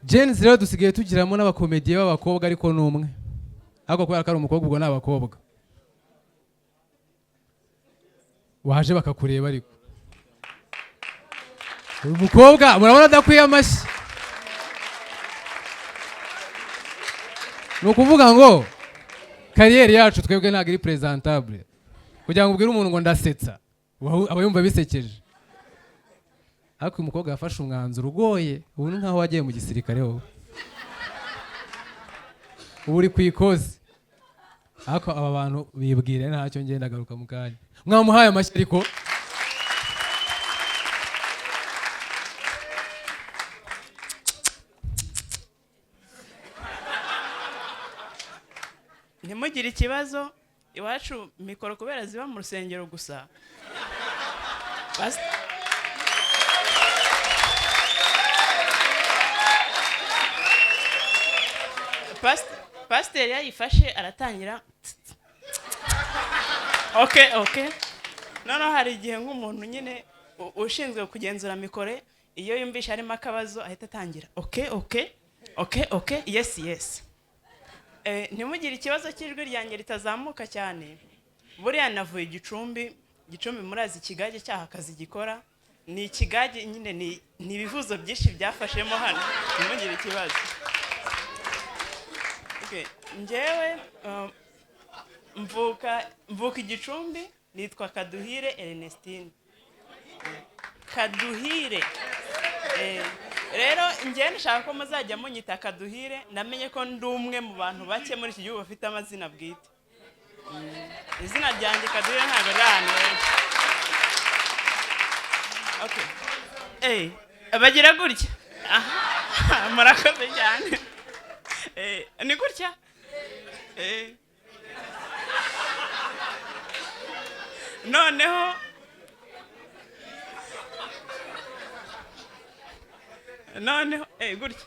Gen-zero dusigaye tugiramo n'abakomediye b'abakobwa ariko numwe ariko kubera ko ari umukobwa ubwo n'abakobwa waje bakakureba ariko umukobwa murabona adakwiye amashyi no kuvuga ngo kariyeri yacu twebwe ntabwo iri presentable kugira ngo ubwire umuntu ngo ndasetsa aba yumva bisekeje ariko umukobwa yafashe umwanzuro ugoye ubu ni nkaho wagiye mu gisirikare wowe ubu uri ku ikoze ariko aba bantu bibwire ntacyo ngenda agaruka mu kanya mwamuhaye amashyi ariko ntimugire ikibazo iwacu mikoro kubera ziba mu rusengero gusa pasiteri yayifashe aratangira okay noneho hari igihe nk'umuntu nyine ushinzwe kugenzura mikore iyo yumvisha harimo akabazo ahita atangira okay yes ntimugire ikibazo cy'ijwi ryanjye ritazamuka cyane buriya navuye Gicumbi murazi Kigali cyaha akazi gikora ni Kigali nyine ni ibivuzo byinshi byafashemo hano ntimugire ikibazo njyewe mvuka Gicumbi nitwa KADUHIRE Ernestine KADUHIRE rero njyewe nshaka ko muzajya munyita KADUHIRE namenye ko ndi umwe mu bantu bake muri iki gihugu bafite amazina bwite izina ryanjye KADUHIRE ntabwo ari ahantu henshi bagira gutya murakoze cyane ni gutya noneho gutya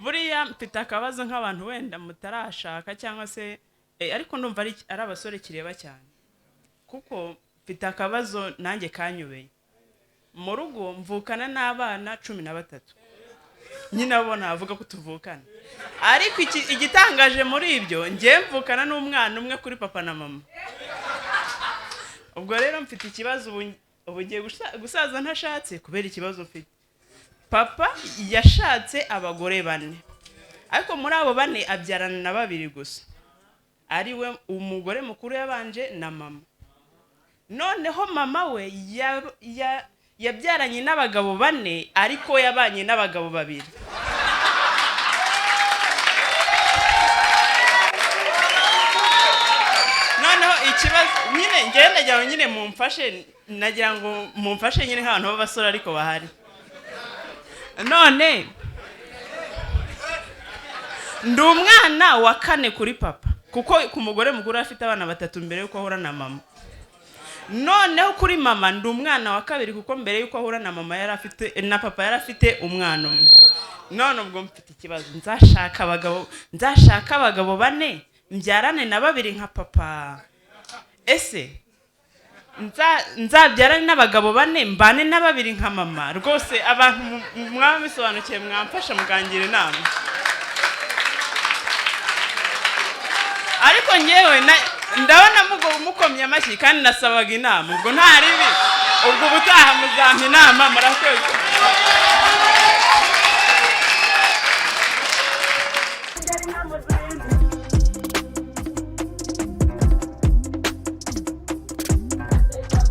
buriya mfite akabazo nk'abantu wenda mutarashaka cyangwa se ariko ndumva ari abasore kireba cyane kuko mfite akabazo nanjye kanyubeye mu rugo mvukana n'abana 13 nyine abo navuga ko tuvukana ariko igitangaje muri ibyo njye mvukana n'umwana umwe kuri papa na mama ubwo rero mfite ikibazo ubu ngiye gusaza ntashatse kubera ikibazo mfite papa yashatse abagore 4 ariko muri abo 4 abyarana na 2 gusa ari we umugore mukuru yabanje na mama noneho mama we yabyaranye n'abagabo 4 ariko yabanye n'abagabo 2 noneho ikibazo nyine ngenda jyaho nyine mumfashe nagira ngo mumfashe nyine nk'abantu b'abasore ariko bahari none ndi umwana wa 4 kuri papa kuko ku mugore mukuru afite abana 3 mbere yuko ahura na mama noneho kuri mama ndi umwana wa 2 kuko mbere yuko ahura na mama yari afite na papa yari afite umwana umwe none ubwo mfite ikibazo nzashaka abagabo 4 mbyarane na 2 nka papa ese nzabyarane n'abagabo 4 mbane na 2 nka mama rwose abantu mwabisobanukiye mwamfasha mugangira inama ariko nyewe ndabona mukomye amashyi kandi nasabaga inama ubwo nta ribi ubwo ubutaha muzampa inama murakoze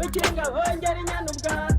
Ukinga hongera inyana ubwato